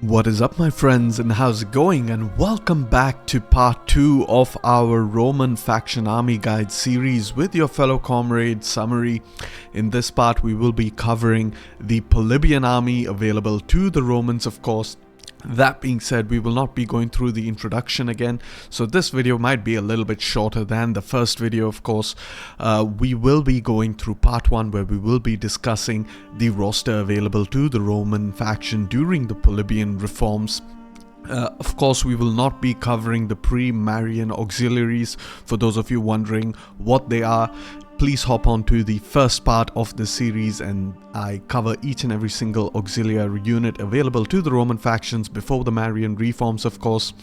What is up, my friends, and how's it going? And welcome back to part 2 of our Roman Faction Army Guide series with your fellow comrade Summary. In this part we will be covering the Polybian army available to the Romans, of course. That being said, we will not be going through the introduction again, so this video might be a little bit shorter than the first video, of course. We will be going through part 1 where we will be discussing the roster available to the Roman faction during the Polybian reforms. Of course, we will not be covering the pre-Marian auxiliaries. For those of you wondering what they are, please hop on to the first part of the series and I cover each and every single auxiliary unit available to the Roman factions before the Marian reforms, of course.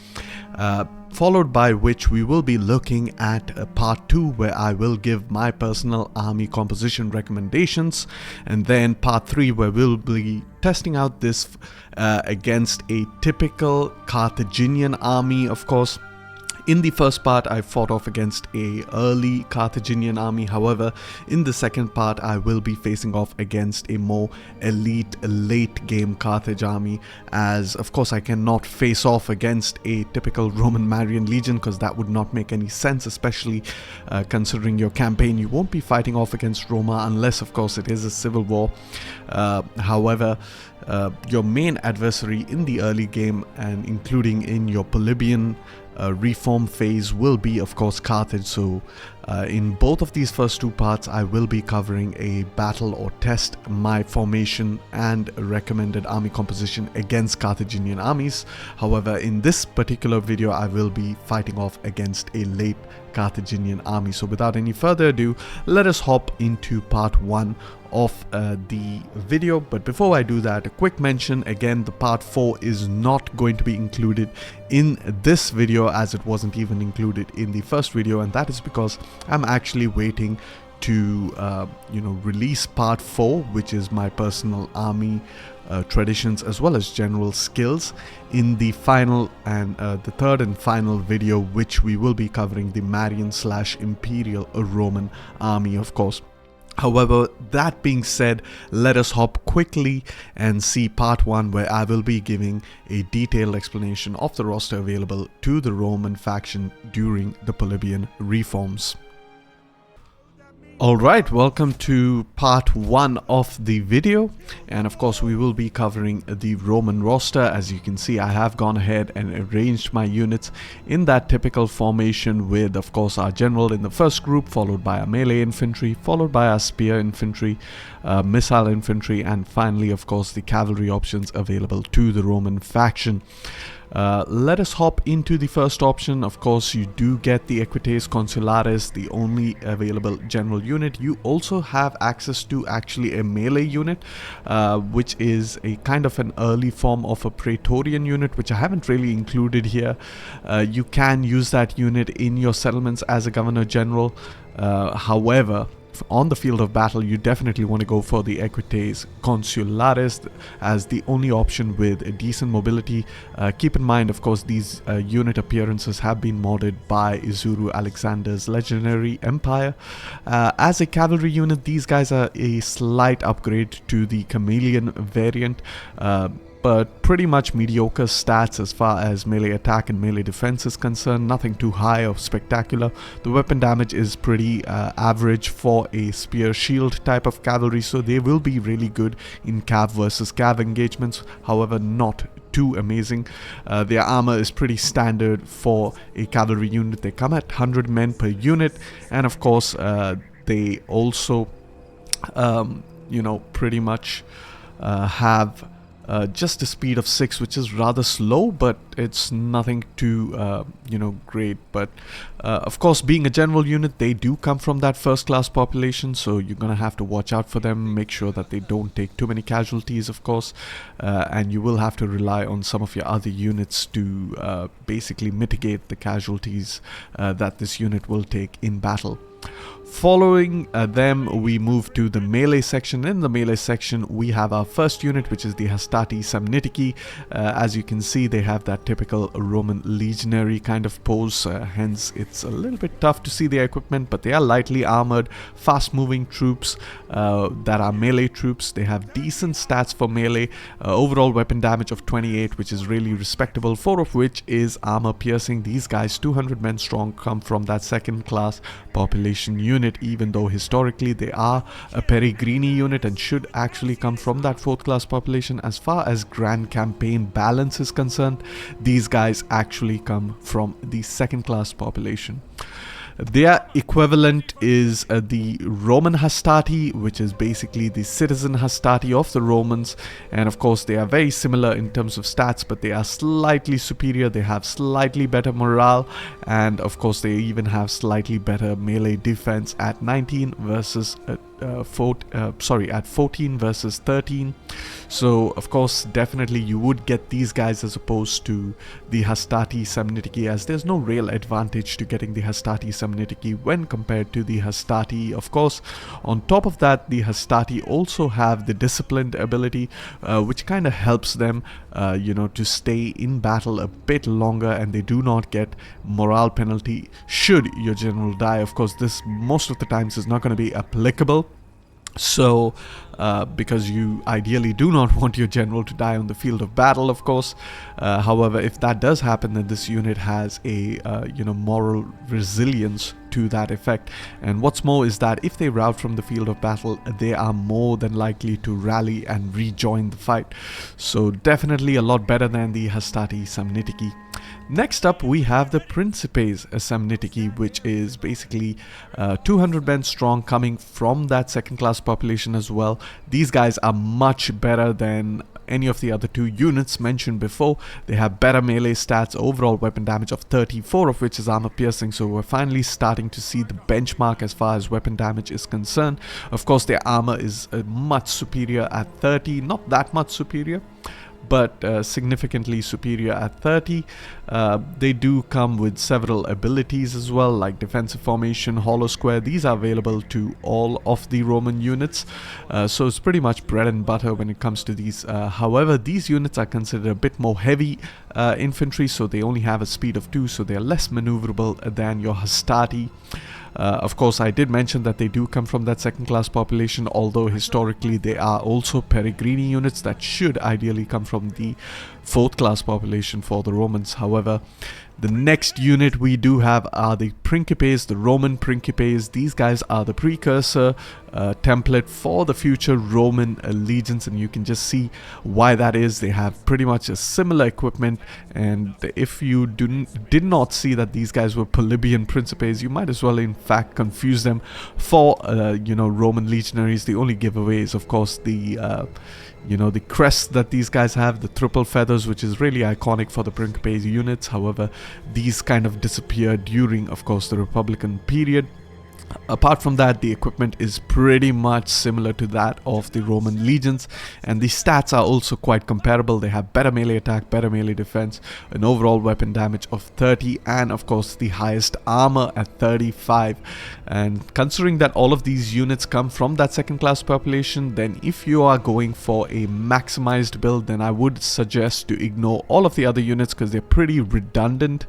Followed by which we will be looking at part 2 where I will give my personal army composition recommendations, and then part 3 where we'll be testing out this against a typical Carthaginian army, of course. In the first part, I fought off against a early Carthaginian army. However, in the second part, I will be facing off against a more elite late game Carthage army, as of course I cannot face off against a typical Roman Marian Legion because that would not make any sense, especially considering your campaign. You won't be fighting off against Roma unless of course it is a civil war. However, your main adversary in the early game and including in your Polybian reform phase will be of course Carthage. So in both of these first two parts I will be covering a battle or test my formation and recommended army composition against Carthaginian armies. However, in this particular video I will be fighting off against a late Carthaginian army. So without any further ado, let us hop into part 1 of the video. But before I do that, a quick mention again, the part 4 is not going to be included in this video as it wasn't even included in the first video, and that is because I'm actually waiting to release part 4, which is my personal army traditions as well as general skills, in the final and the third and final video, which we will be covering the Marian / Imperial Roman army, of course. However, that being said, let us hop quickly and see part 1 where I will be giving a detailed explanation of the roster available to the Roman faction during the Polybian reforms. Alright, welcome to part 1 of the video, and of course we will be covering the Roman roster. As you can see, I have gone ahead and arranged my units in that typical formation with of course our general in the first group, followed by our melee infantry, followed by our spear infantry, missile infantry, and finally of course the cavalry options available to the Roman faction. Let us hop into the first option. Of course, you do get the Equites Consulares, the only available general unit. You also have access to actually a melee unit, which is a kind of an early form of a Praetorian unit, which I haven't really included here. You can use that unit in your settlements as a governor general. However, on the field of battle, you definitely want to go for the Equites Consulares as the only option with a decent mobility. Keep in mind, of course, these unit appearances have been modded by Izuru Alexander's legendary empire. As a cavalry unit, these guys are a slight upgrade to the chameleon variant, but pretty much mediocre stats as far as melee attack and melee defense is concerned. Nothing too high or spectacular. The weapon damage is pretty average for a spear shield type of cavalry, so they will be really good in cav versus cav engagements, however not too amazing. Their armor is pretty standard for a cavalry unit. They come at 100 men per unit, and of course they also pretty much have just a speed of 6, which is rather slow, but it's nothing too great. But of course, being a general unit, they do come from that first class population, so you're gonna have to watch out for them, make sure that they don't take too many casualties, of course, and you will have to rely on some of your other units to basically mitigate the casualties that this unit will take in battle. Following them, we move to the melee section. In the melee section, we have our first unit, which is the Hastati Samnitiki. As you can see, they have that typical Roman legionary kind of pose, hence it's a little bit tough to see their equipment, but they are lightly armored, fast-moving troops that are melee troops. They have decent stats for melee, overall weapon damage of 28, which is really respectable, 4 of which is armor piercing. These guys, 200 men strong, come from that second class population unit, even though historically they are a Peregrini unit and should actually come from that 4th class population. As far as grand campaign balance is concerned, these guys actually come from the 2nd class population. Their equivalent is the Roman Hastati, which is basically the citizen Hastati of the Romans, and of course they are very similar in terms of stats, but they are slightly superior. They have slightly better morale, and of course they even have slightly better melee defense at 19 versus at 14 versus 13. So of course definitely you would get these guys as opposed to the Hastati Samnitiki, as there's no real advantage to getting the Hastati Samnitiki when compared to the Hastati. Of course, on top of that, the Hastati also have the disciplined ability, which kind of helps them to stay in battle a bit longer, and they do not get morale penalty should your general die. Of course, this most of the times is not going to be applicable, so because you ideally do not want your general to die on the field of battle, of course. However, if that does happen, then this unit has a moral resilience to that effect. And what's more is that if they rout from the field of battle, they are more than likely to rally and rejoin the fight. So definitely a lot better than the Hastati Samnitiki. Next up, we have the Principes Samnitiki, which is basically 200 men strong, coming from that 2nd class population as well. These guys are much better than any of the other 2 units mentioned before. They have better melee stats, overall weapon damage of 34 of which is armor piercing, so we're finally starting to see the benchmark as far as weapon damage is concerned. Of course, their armor is much superior at 30, not that much superior, but significantly superior at 30. They do come with several abilities as well, like defensive formation, hollow square. These are available to all of the Roman units, so it's pretty much bread and butter when it comes to these. However, these units are considered a bit more heavy infantry, so they only have a speed of 2, so they're less maneuverable than your Hastati. Of course, I did mention that they do come from that 2nd class population, although historically they are also Peregrini units that should ideally come from the 4th class population for the Romans. However, the next unit we do have are the Principes, the Roman Principes. These guys are the precursor template for the future Roman legions, and you can just see why that is. They have pretty much a similar equipment, and if you did not see that these guys were Polybian Principes, you might as well in fact confuse them for Roman legionaries. The only giveaway is of course the the crest that these guys have, the triple feathers, which is really iconic for the Principes units. However, these kind of disappeared during, of course, the Republican period. Apart from that, the equipment is pretty much similar to that of the Roman legions, and the stats are also quite comparable. They have better melee attack, better melee defense, an overall weapon damage of 30, and of course the highest armor at 35. And considering that all of these units come from that 2nd class population, then if you are going for a maximized build, then I would suggest to ignore all of the other units, because they're pretty redundant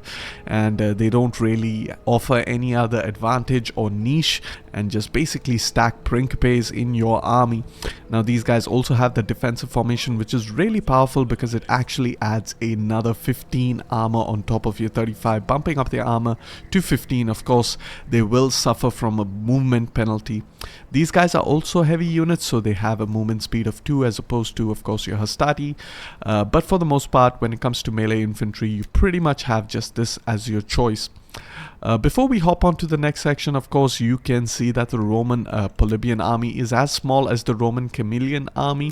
and they don't really offer any other advantage or niche, and just basically stack Principes in your army. Now these guys also have the defensive formation, which is really powerful because it actually adds another 15 armor on top of your 35, bumping up their armor to 15. Of course, they will suffer from a movement penalty. These guys are also heavy units, so they have a movement speed of 2 as opposed to, of course, your Hastati. But for the most part, when it comes to melee infantry, you pretty much have just this as your choice. Before we hop on to the next section, of course, you can see that the Roman Polybian army is as small as the Roman Camillian army.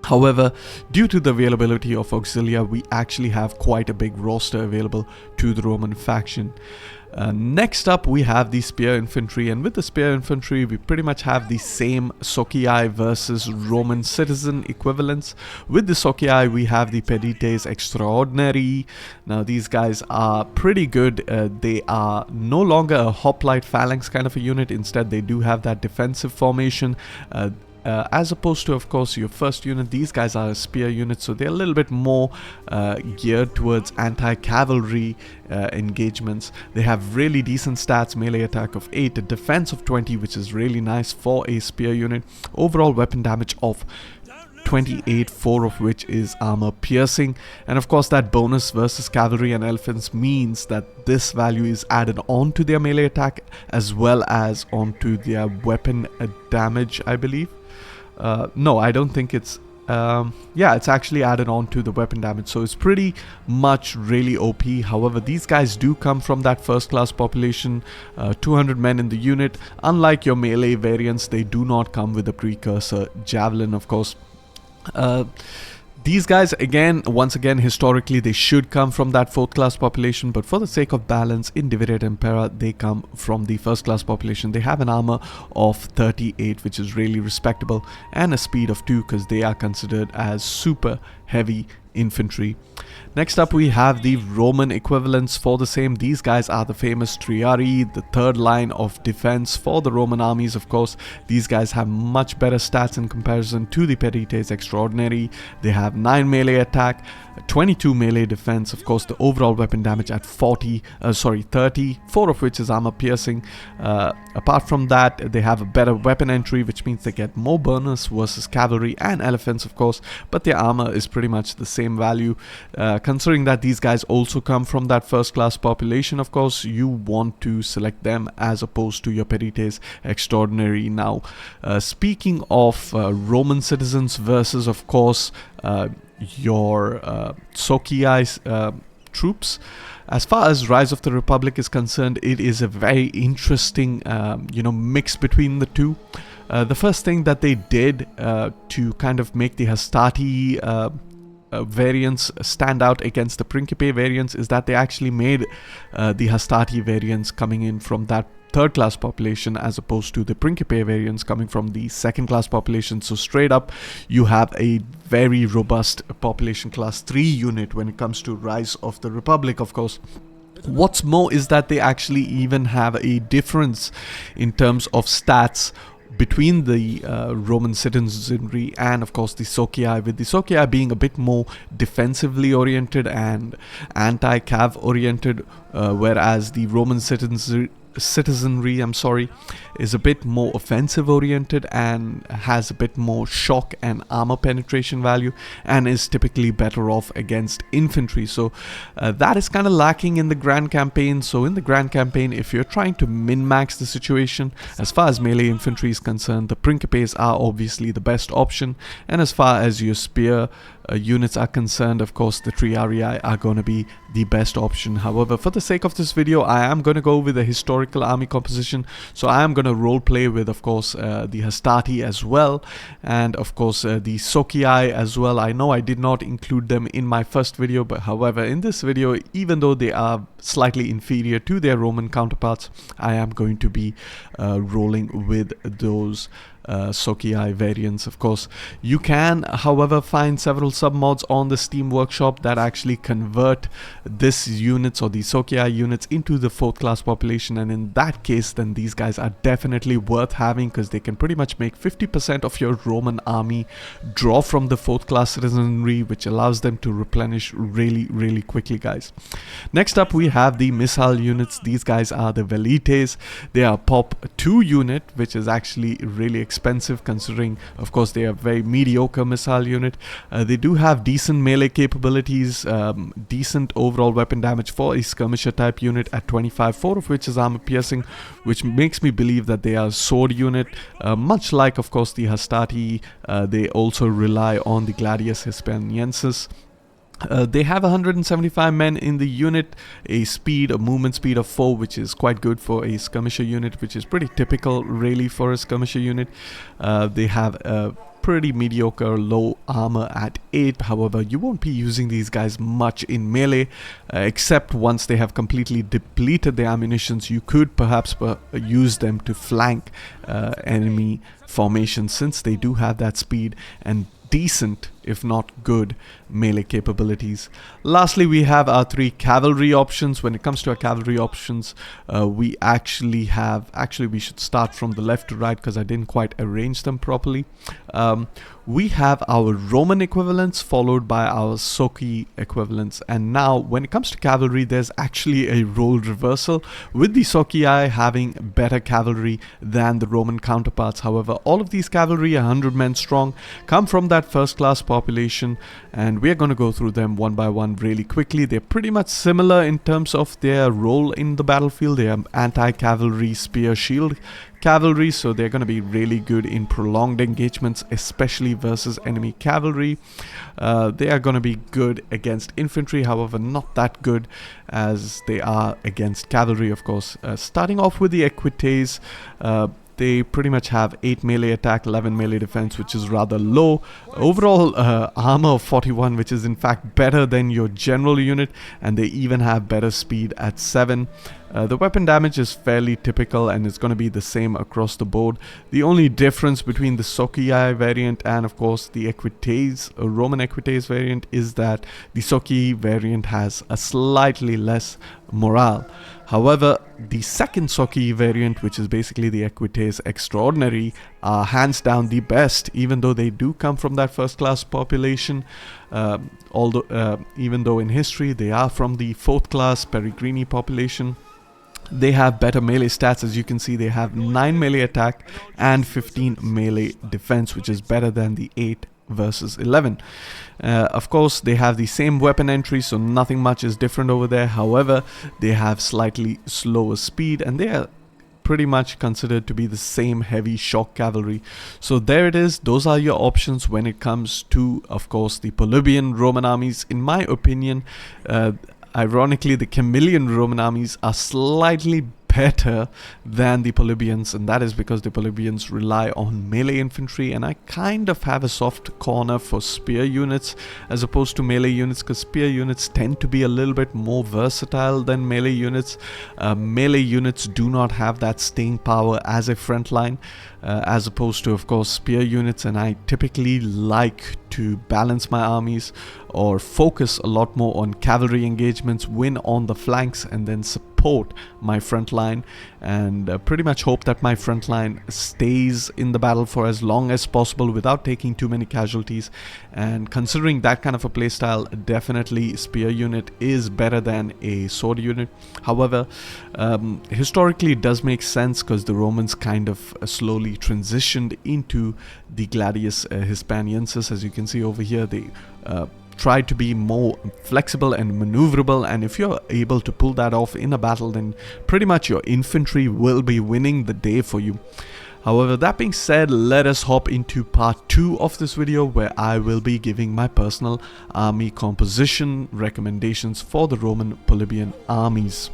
However, due to the availability of auxilia, we actually have quite a big roster available to the Roman faction. Next up, we have the spear infantry, and with the spear infantry we pretty much have the same Socii versus Roman citizen equivalents. With the Socii we have the Pedites Extraordinary. Now these guys are pretty good. They are no longer a hoplite phalanx kind of a unit. Instead they do have that defensive formation. As opposed to, of course, your first unit, these guys are a spear unit, so they're a little bit more geared towards anti-cavalry engagements. They have really decent stats, melee attack of 8, a defense of 20, which is really nice for a spear unit, overall weapon damage of 28, 4 of which is armor piercing, and of course that bonus versus cavalry and elephants means that this value is added on to their melee attack as well as onto their weapon damage, I believe. No, I don't think it's yeah, it's actually added on to the weapon damage, so it's pretty much really OP. However, these guys do come from that first class population, 200 men in the unit. Unlike your melee variants, they do not come with a precursor javelin, of course. These guys, once again, historically they should come from that 4th class population, but for the sake of balance in Divided Impera, they come from the 1st class population. They have an armor of 38, which is really respectable, and a speed of 2 because they are considered as super heavy infantry. Next up, we have the Roman equivalents for the same. These guys are the famous Triarii, the 3rd line of defense for the Roman armies, of course. These guys have much better stats in comparison to the Pedites Extraordinary. They have 9 melee attack, 22 melee defense, of course, the overall weapon damage at 30, 4 of which is armor piercing. Apart from that, they have a better weapon entry, which means they get more bonus versus cavalry and elephants, of course, but their armor is pretty much the same value. Considering that these guys also come from that 1st class population, of course, you want to select them as opposed to your Pedites Extraordinary. Now, speaking of Roman citizens versus, of course, your Socii troops, as far as Rise of the Republic is concerned, it is a very interesting mix between the two. The first thing that they did to kind of make the Hastati variants stand out against the Principe variants is that they actually made the Hastati variants coming in from that 3rd class population as opposed to the Principe variants coming from the 2nd class population. So straight up you have a very robust population class 3 unit when it comes to Rise of the Republic, of course. What's more is that they actually even have a difference in terms of stats between the Roman citizenry and, of course, the Socii, with the Socii being a bit more defensively oriented and anti-cav oriented, whereas the Roman citizenry is a bit more offensive oriented and has a bit more shock and armor penetration value and is typically better off against infantry. So that is kind of lacking in the Grand Campaign. So in the Grand Campaign, if you're trying to min-max the situation, as far as melee infantry is concerned, the Principes are obviously the best option, and as far as your spear units are concerned, of course, the Triarii are going to be the best option. However, for the sake of this video, I am going to go with a historical army composition, so I am going to role play with, of course, the Hastati as well, and of course the Socii as well. I know I did not include them in my first video, but however, in this video, even though they are slightly inferior to their Roman counterparts, I am going to be rolling with those Socii variants. Of course, you can, however, find several submods on the Steam Workshop that actually convert this units or the Socii units into the 4th class population, and in that case then these guys are definitely worth having because they can pretty much make 50% of your Roman army draw from the 4th class citizenry, which allows them to replenish really quickly, guys. Next up, we have the missile units. These guys are the Velites. They are pop 2 unit, which is actually really expensive considering, of course, they are very mediocre missile unit. They do have decent melee capabilities, decent overall weapon damage for a skirmisher type unit at 25, 4 of which is armor piercing, which makes me believe that they are a sword unit. Much like, of course, the Hastati, they also rely on the Gladius Hispaniensis. They have 175 men in the unit, a movement speed of 4, which is quite good for a skirmisher unit, which is pretty typical really for a skirmisher unit. They have pretty mediocre low armor at 8. However, you won't be using these guys much in melee, except once they have completely depleted their ammunitions. You could perhaps use them to flank enemy formations, since they do have that speed and decent, if not good, melee capabilities. Lastly, we have our 3 cavalry options. When it comes to our cavalry options, we actually should start from the left to right because I didn't quite arrange them properly. We have our Roman equivalents followed by our Soci equivalents, and now when it comes to cavalry, there's actually a role reversal, with the Socii having better cavalry than the Roman counterparts. However, all of these cavalry, 100 men strong, come from that first class population, and we're going to go through them one by one really quickly. They're pretty much similar in terms of their role in the battlefield. They are anti-cavalry, spear, shield cavalry, so they're going to be really good in prolonged engagements, especially versus enemy cavalry. They are going to be good against infantry, however not that good as they are against cavalry, of course. Starting off with the Equites, they pretty much have 8 melee attack, 11 melee defense, which is rather low. Overall armor of 41, which is in fact better than your general unit, and they even have better speed at 7. The weapon damage is fairly typical and it's going to be the same across the board. The only difference between the Socii variant and of course the Equites, Roman Equites variant, is that the Socii variant has a slightly less morale. However, the second Socii variant, which is basically the Equites Extraordinary, are hands down the best, even though they do come from that first class population. Even though in history they are from the 4th class Peregrini population. They have better melee stats. As you can see, they have 9 melee attack and 15 melee defense, which is better than the 8 versus 11. Of course, they have the same weapon entry, so nothing much is different over there. However, they have slightly slower speed, and they are pretty much considered to be the same heavy shock cavalry. So there it is. Those are your options when it comes to, of course, the Polybian Roman armies. In my opinion, ironically, the Camillian Roman armies are slightly better than the Polybians, and that is because the Polybians rely on melee infantry, and I kind of have a soft corner for spear units as opposed to melee units, because spear units tend to be a little bit more versatile than melee units. Melee units do not have that staying power as a front line, as opposed to, of course, spear units, and I typically like to balance my armies or focus a lot more on cavalry engagements, win on the flanks, and then support my front line, and pretty much hope that my front line stays in the battle for as long as possible without taking too many casualties. And considering that kind of a playstyle, definitely spear unit is better than a sword unit. However, historically it does make sense because the Romans kind of slowly transitioned into the Gladius Hispaniensis. As you can see over here, they try to be more flexible and maneuverable, and if you're able to pull that off in a battle, then pretty much your infantry will be winning the day for you. However, that being said, let us hop into part 2 of this video, where I will be giving my personal army composition recommendations for the Roman Polybian armies.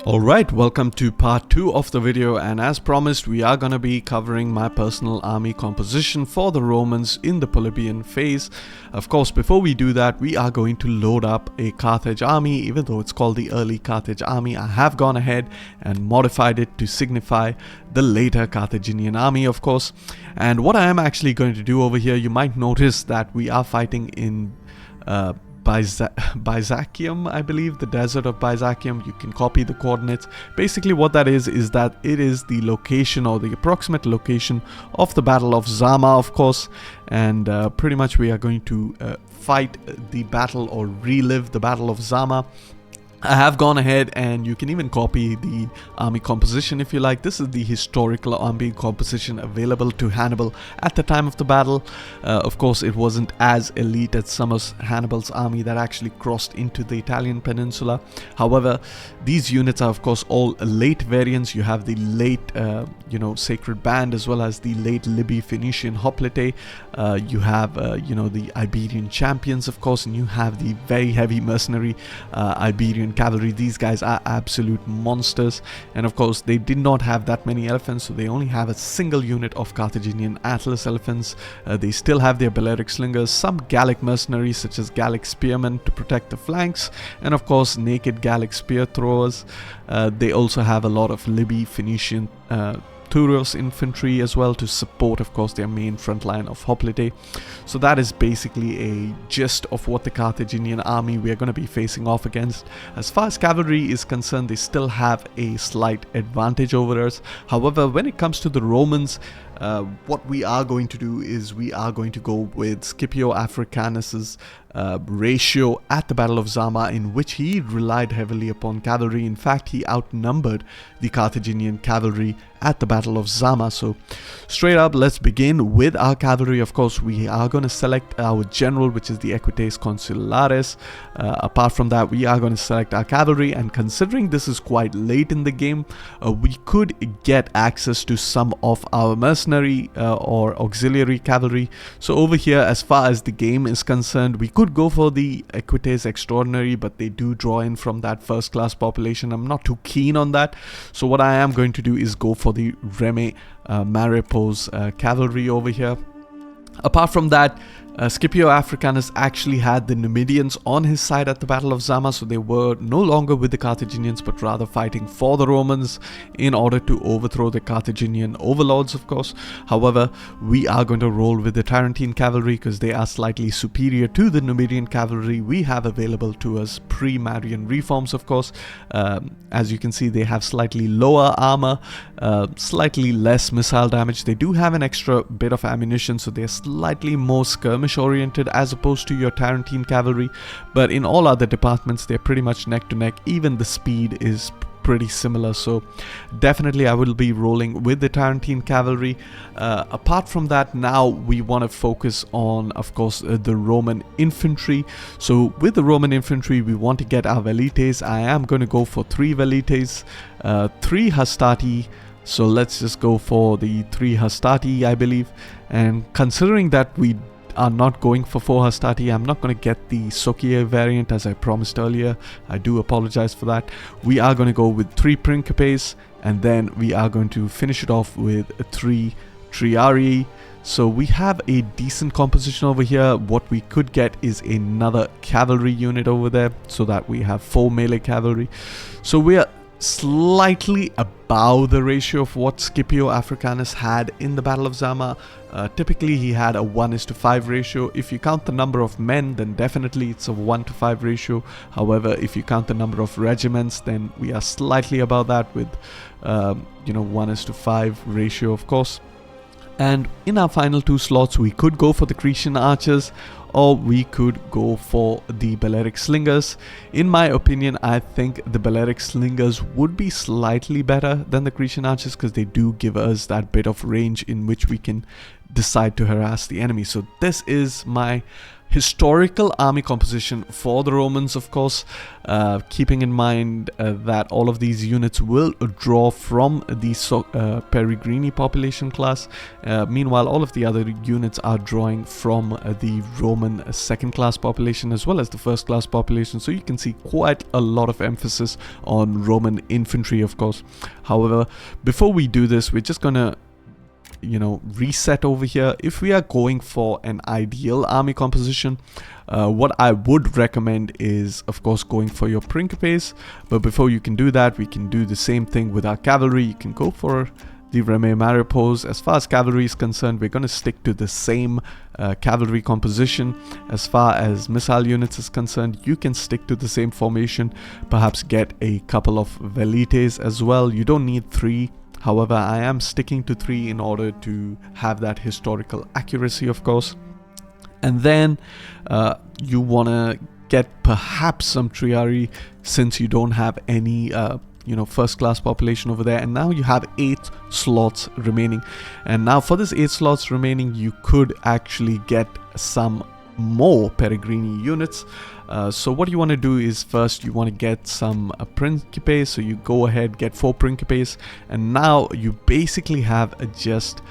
Alright, welcome to part 2 of the video, and as promised, we are going to be covering my personal army composition for the Romans in the Polybian phase. Of course, before we do that, we are going to load up a Carthage army. Even though it's called the early Carthage army, I have gone ahead and modified it to signify the later Carthaginian army, of course. And what I am actually going to do over here, you might notice that we are fighting in Byzacium, I believe, the desert of Byzacium. You can copy the coordinates. Basically what that is that it is the location, or the approximate location, of the Battle of Zama, of course. And pretty much we are going to fight the battle, or relive the Battle of Zama. I have gone ahead, and you can even copy the army composition if you like. This is the historical army composition available to Hannibal at the time of the battle. Of course, it wasn't as elite as some of Hannibal's army that actually crossed into the Italian peninsula. However, these units are of course all late variants. You have the late Sacred Band, as well as the late Libby Phoenician Hoplite. You have the Iberian champions, of course, and you have the very heavy mercenary Iberian Carthaginian cavalry. These guys are absolute monsters, and of course they did not have that many elephants, so they only have a single unit of Carthaginian Atlas elephants. They still have their Balearic slingers, some Gallic mercenaries such as Gallic spearmen to protect the flanks, and of course naked Gallic spear throwers. They also have a lot of Libby, Phoenician, Turos infantry as well to support, of course, their main front line of Hoplite. So that is basically a gist of what the Carthaginian army we are going to be facing off against. As far as cavalry is concerned, they still have a slight advantage over us. However, when it comes to the Romans, what we are going to do is we are going to go with Scipio Africanus's ratio at the Battle of Zama, in which he relied heavily upon cavalry. In fact, he outnumbered the Carthaginian cavalry at the Battle of Zama. So straight up, let's begin with our cavalry. Of course, we are going to select our general, which is the Equites Consulares. Apart from that, we are going to select our cavalry, and considering this is quite late in the game, we could get access to some of our mercenary or auxiliary cavalry. So over here, as far as the game is concerned, we could go for the Equites Extraordinary, but they do draw in from that first class population. I'm not too keen on that, so what I am going to do is go for the Reme Maripos cavalry over here. Apart from that, Scipio Africanus actually had the Numidians on his side at the Battle of Zama, so they were no longer with the Carthaginians but rather fighting for the Romans in order to overthrow the Carthaginian overlords, of course. However, we are going to roll with the Tarentine cavalry because they are slightly superior to the Numidian cavalry we have available to us pre-Marian reforms, of course. As you can see, they have slightly lower armor, slightly less missile damage. They do have an extra bit of ammunition, so they're slightly more skirmish oriented as opposed to your Tarentine cavalry, but in all other departments they're pretty much neck to neck. Even the speed is pretty similar, so definitely I will be rolling with the Tarentine cavalry. Apart from that, now we want to focus on, of course, the Roman infantry. So with the Roman infantry, we want to get our velites. I am going to go for 3 velites, 3 hastati. So let's just go for the 3 hastati, I believe. And considering that we are not going for 4 hastati, I'm not going to get the Sokie variant as I promised earlier. I do apologize for that. We are going to go with 3 Principes, and then we are going to finish it off with 3 Triarii. So we have a decent composition over here. What we could get is another cavalry unit over there, so that we have 4 melee cavalry. So we are slightly above the ratio of what Scipio Africanus had in the Battle of Zama. Typically he had a 1:5 ratio. If you count the number of men, then definitely it's a 1:5 ratio. However, if you count the number of regiments, then we are slightly above that with 1:5 ratio, of course. And in our final 2 slots, we could go for the Cretan archers, or we could go for the Balearic slingers. In my opinion, I think the Balearic slingers would be slightly better than the Cretan archers because they do give us that bit of range in which we can decide to harass the enemy. So this is my historical army composition for the Romans, of course, keeping in mind that all of these units will draw from the Peregrini population class. Meanwhile, all of the other units are drawing from the Roman second class population as well as the first class population, so you can see quite a lot of emphasis on Roman infantry, of course. However, before we do this, we're just gonna reset over here. If we are going for an ideal army composition, what I would recommend is, of course, going for your Principes. But before you can do that, we can do the same thing with our cavalry. You can go for the Reme Maripos. As far as cavalry is concerned, we're going to stick to the same cavalry composition. As far as missile units is concerned, you can stick to the same formation, perhaps get a couple of velites as well. You don't need 3. However, I am sticking to 3 in order to have that historical accuracy, of course. And then you want to get perhaps some Triarii, since you don't have any first class population over there. And now you have 8 slots remaining. And now for this 8 slots remaining, you could actually get some more Peregrini units. So what you want to do is, first you want to get some Principes. So you go ahead, get 4 Principes, and now you basically have just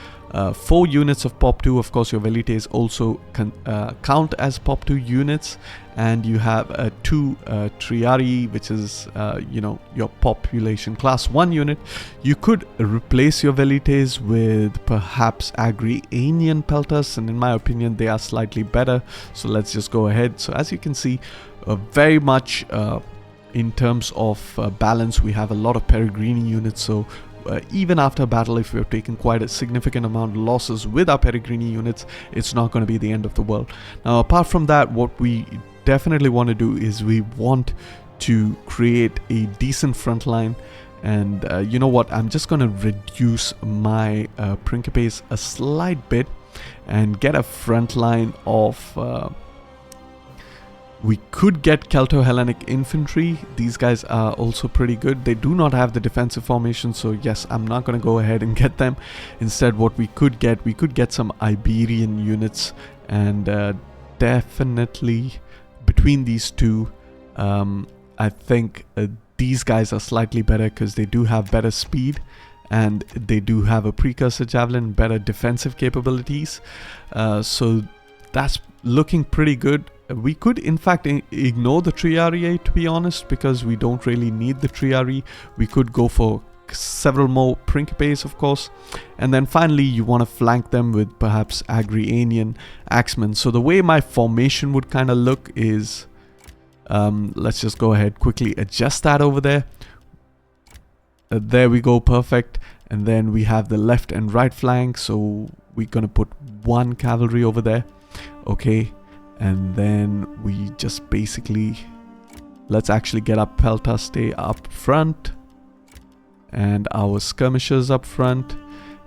4 units of Pop 2. Of course, your velites also count as Pop 2 units, and you have 2 Triarii, which is your population class 1 unit. You could replace your velites with perhaps Agrianian peltas, and in my opinion they are slightly better, so let's just go ahead. So as you can see, very much in terms of balance, we have a lot of Peregrini units. So even after battle, if we're taking quite a significant amount of losses with our Peregrini units, it's not going to be the end of the world. Now, apart from that, what we definitely want to do is we want to create a decent front line. And you know what, I'm just going to reduce my Principes a slight bit and get a front line of we could get Celto-Hellenic infantry. These guys are also pretty good. They do not have the defensive formation, so yes, I'm not going to go ahead and get them. Instead, what we could get some Iberian units, and definitely between these two, I think these guys are slightly better because they do have better speed and they do have a precursor javelin, better defensive capabilities. So that's looking pretty good. We could in fact ignore the Triarii, to be honest, because we don't really need the Triarii. We could go for several more Principes, of course, and then finally you want to flank them with perhaps Agrianian axemen. So the way my formation would kind of look is, let's just go ahead, quickly adjust that over there. There we go, perfect. And then we have the left and right flank, so we're gonna put 1 cavalry over there, okay. And then we just basically, let's actually get our peltas stay up front and our skirmishers up front,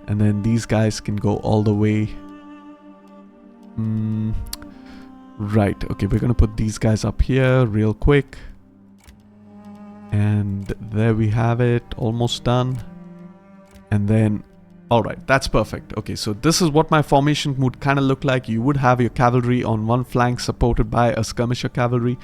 and then these guys can go all the way. Right, okay, we're gonna put these guys up here real quick, and there we have it, almost done. And then alright, that's perfect. Okay, so this is what my formation would kind of look like. You would have your cavalry on one flank supported by a skirmisher cavalry.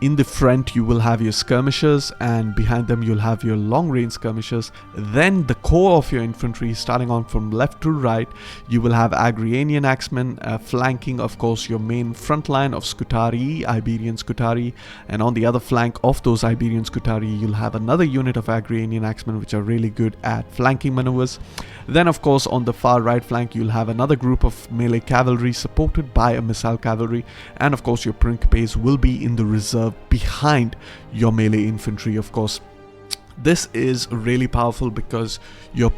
In the front, you will have your skirmishers, and behind them you'll have your long-range skirmishers. Then the core of your infantry, starting on from left to right, you will have Agrianian axemen flanking, of course, your main front line of Scutarii, Iberian Scutarii. And on the other flank of those Iberian Scutarii, you'll have another unit of Agrianian axemen, which are really good at flanking maneuvers. Then of course on the far right flank you'll have another group of melee cavalry supported by a missile cavalry, and of course your Principes will be in the reserve behind your melee infantry. Of course, this is really powerful because you're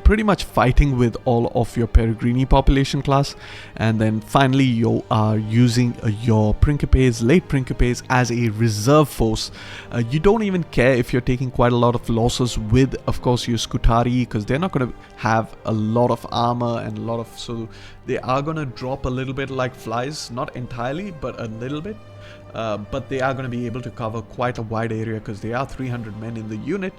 pretty much fighting with all of your Peregrini population class, and then finally you are using your Principes, late Principes, as a reserve force. You don't even care if you're taking quite a lot of losses with, of course, your Scutarii, because they're not going to have a lot of armor and a lot of, so they are going to drop a little bit like flies, not entirely, but a little bit. But they are going to be able to cover quite a wide area because they are 300 men in the unit.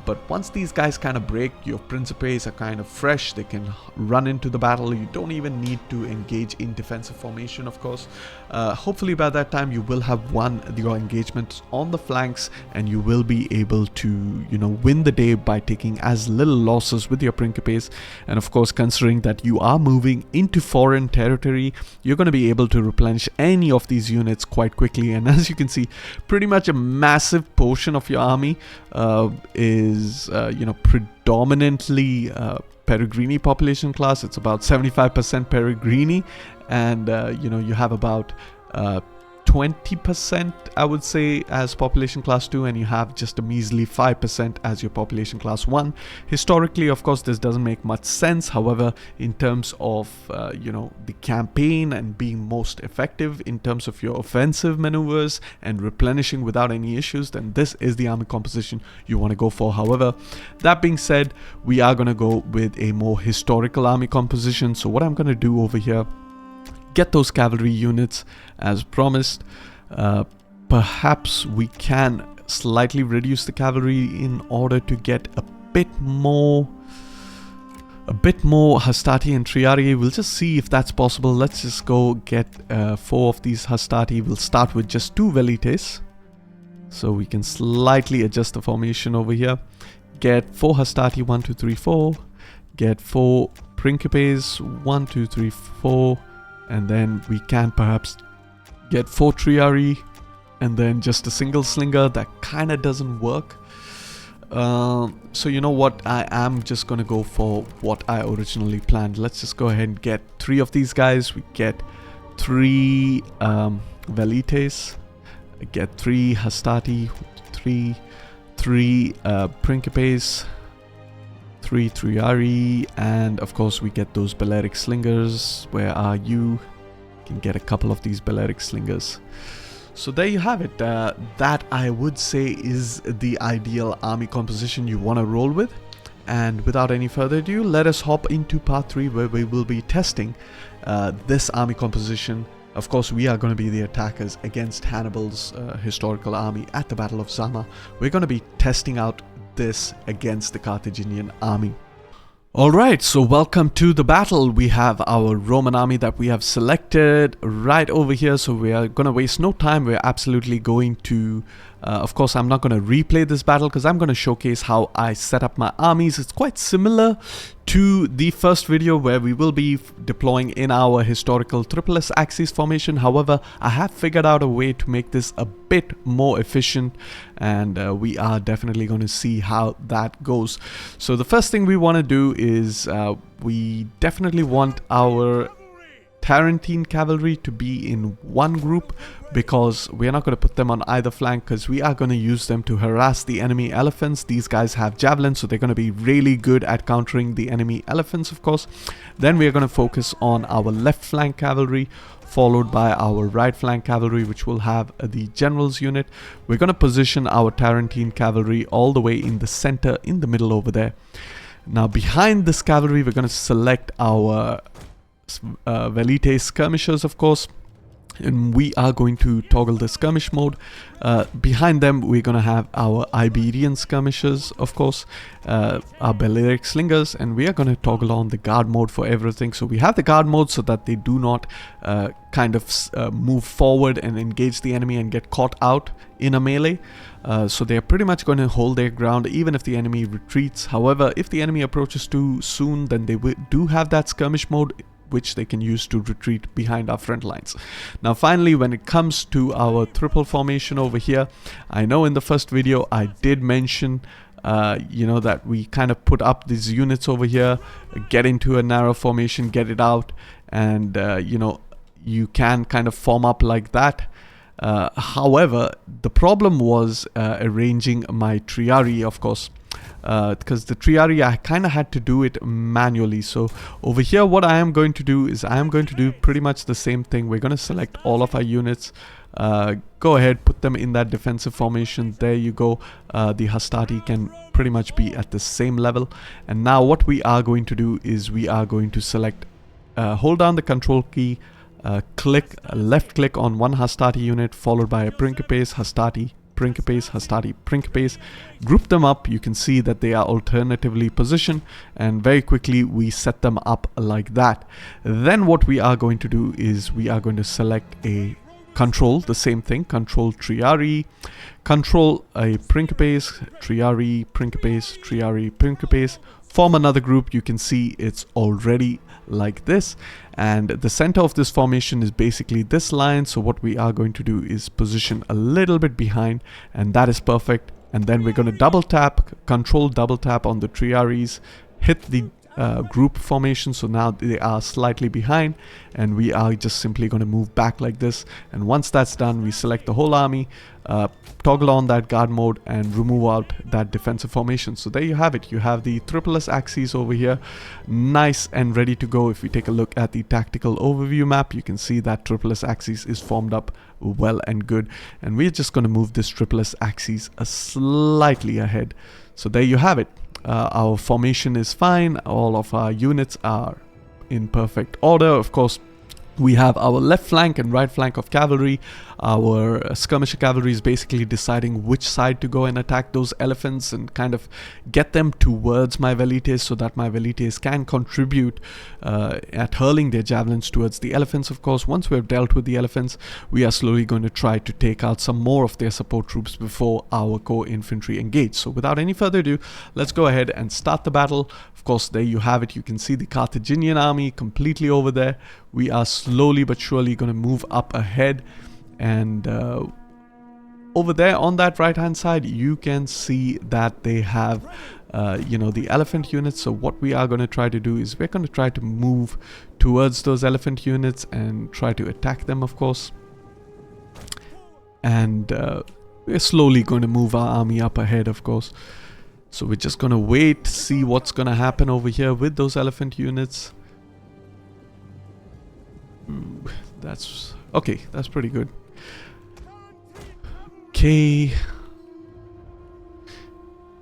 But once these guys kind of break, your Principes are kind of fresh. They can run into the battle. You don't even need to engage in defensive formation, of course. Hopefully by that time you will have won your engagements on the flanks, and you will be able to, win the day by taking as little losses with your Principes. And of course, considering that you are moving into foreign territory, you're going to be able to replenish any of these units quite quickly. And as you can see, pretty much a massive portion of your army is predominantly Peregrini population class. It's about 75% Peregrini, and you have about 20%, I would say, as population class 2, and you have just a measly 5% as your population class 1. Historically, of course, this doesn't make much sense. However, in terms of the campaign and being most effective in terms of your offensive maneuvers and replenishing without any issues, then this is the army composition you want to go for. However, that being said, we are going to go with a more historical army composition. So what I'm going to do over here, get those cavalry units as promised. Perhaps we can slightly reduce the cavalry in order to get a bit more Hastati and Triarii. We'll just see if that's possible. Let's just go get 4 of these Hastati. We'll start with just 2 velites, so we can slightly adjust the formation over here. Get 4 Hastati, 1, 2, 3, 4. get 4 Principes, 1, 2, 3, 4, and then we can perhaps get 4 Triarii, and then just a single slinger. That kind of doesn't work. So you know what, I am just gonna go for what I originally planned. Let's just go ahead and get 3 of these guys. We get 3 Velites, get 3 Hastati, 3 Principes, 3 Triarii, and of course we get those Balearic Slingers. Where are you? Can get a couple of these Balearic Slingers. So there you have it. That I would say is the ideal army composition you want to roll with. And without any further ado, let us hop into part 3, where we will be testing this army composition. Of course, we are going to be the attackers against Hannibal's historical army at the Battle of Zama. We're going to be testing out this against the Carthaginian army. Alright, so welcome to the battle. We have our Roman army that we have selected right over here, so we are going to waste no time. We're absolutely going to, of course I'm not going to replay this battle because I'm going to showcase how I set up my armies. It's quite similar to the first video where we will be deploying in our historical triple S axis formation. However, I have figured out a way to make this a bit more efficient, and we are definitely going to see how that goes. So the first thing we want to do is we definitely want our Tarentine cavalry to be in one group, because we're not going to put them on either flank, because we are going to use them to harass the enemy elephants. These guys have javelins, so they're going to be really good at countering the enemy elephants, of course. Then we are going to focus on our left flank cavalry, followed by our right flank cavalry, which will have the general's unit. We're going to position our Tarentine cavalry all the way in the center, in the middle over there. Now behind this cavalry, we're going to select our Velite skirmishers, of course, and we are going to toggle the skirmish mode. Behind them we're going to have our Iberian skirmishers, of course, our Balearic slingers, and we are going to toggle on the guard mode for everything. So we have the guard mode so that they do not kind of move forward and engage the enemy and get caught out in a melee. So they're pretty much going to hold their ground even if the enemy retreats. However, if the enemy approaches too soon, then they do have that skirmish mode, which they can use to retreat behind our front lines. Now finally, when it comes to our triple formation over here, I know in the first video I did mention you know, that we kind of put up these units over here, get into a narrow formation, get it out, and you know, you can kind of form up like that. However, the problem was arranging my Triarii, of course, because the Triarii I kind of had to do it manually. So over here what I am going to do is I am going to do pretty much the same thing. We're going to select all of our units, go ahead, put them in that defensive formation. There you go. The Hastati can pretty much be at the same level. And now what we are going to do is we are going to select, hold down the control key, click left click on one Hastati unit, followed by a Principes, Hastati, Principes, Hastati, Principes, group them up. You can see that they are alternatively positioned, and very quickly we set them up like that. Then what we are going to do is we are going to select a control, the same thing, control Triarii, control a Principes, Triarii, Principes, Triarii, Principes, form another group. You can see it's already like this, and the center of this formation is basically this line. So what we are going to do is position a little bit behind, and that is perfect. And then we're going to double tap, control double tap on the Triaries, hit the group formation. So now they are slightly behind, and we are just simply going to move back like this. And once that's done, we select the whole army, toggle on that guard mode, and remove out that defensive formation. So there you have it. You have the triple S axis over here, nice and ready to go. If we take a look at the tactical overview map, you can see that triple S axis is formed up well and good, and we're just going to move this triple S axis slightly ahead. So there you have it. Our formation is fine. All of our units are in perfect order. Of course, We have our left flank and right flank of cavalry. Our skirmisher cavalry is basically deciding which side to go and attack those elephants and kind of get them towards my velites so that my velites can contribute at hurling their javelins towards the elephants. Of course, once we've dealt with the elephants, we are slowly going to try to take out some more of their support troops before our core infantry engage. So without any further ado, let's go ahead and start the battle. Of course, there you have it. You can see the Carthaginian army completely over there. We are slowly but surely going to move up ahead, and over there on that right hand side you can see that they have you know, the elephant units. So what we are going to try to do is we're going to try to move towards those elephant units and try to attack them, of course. And we're slowly going to move our army up ahead, of course. So we're just going to wait, see what's going to happen over here with those elephant units. That's okay, that's pretty good. Okay.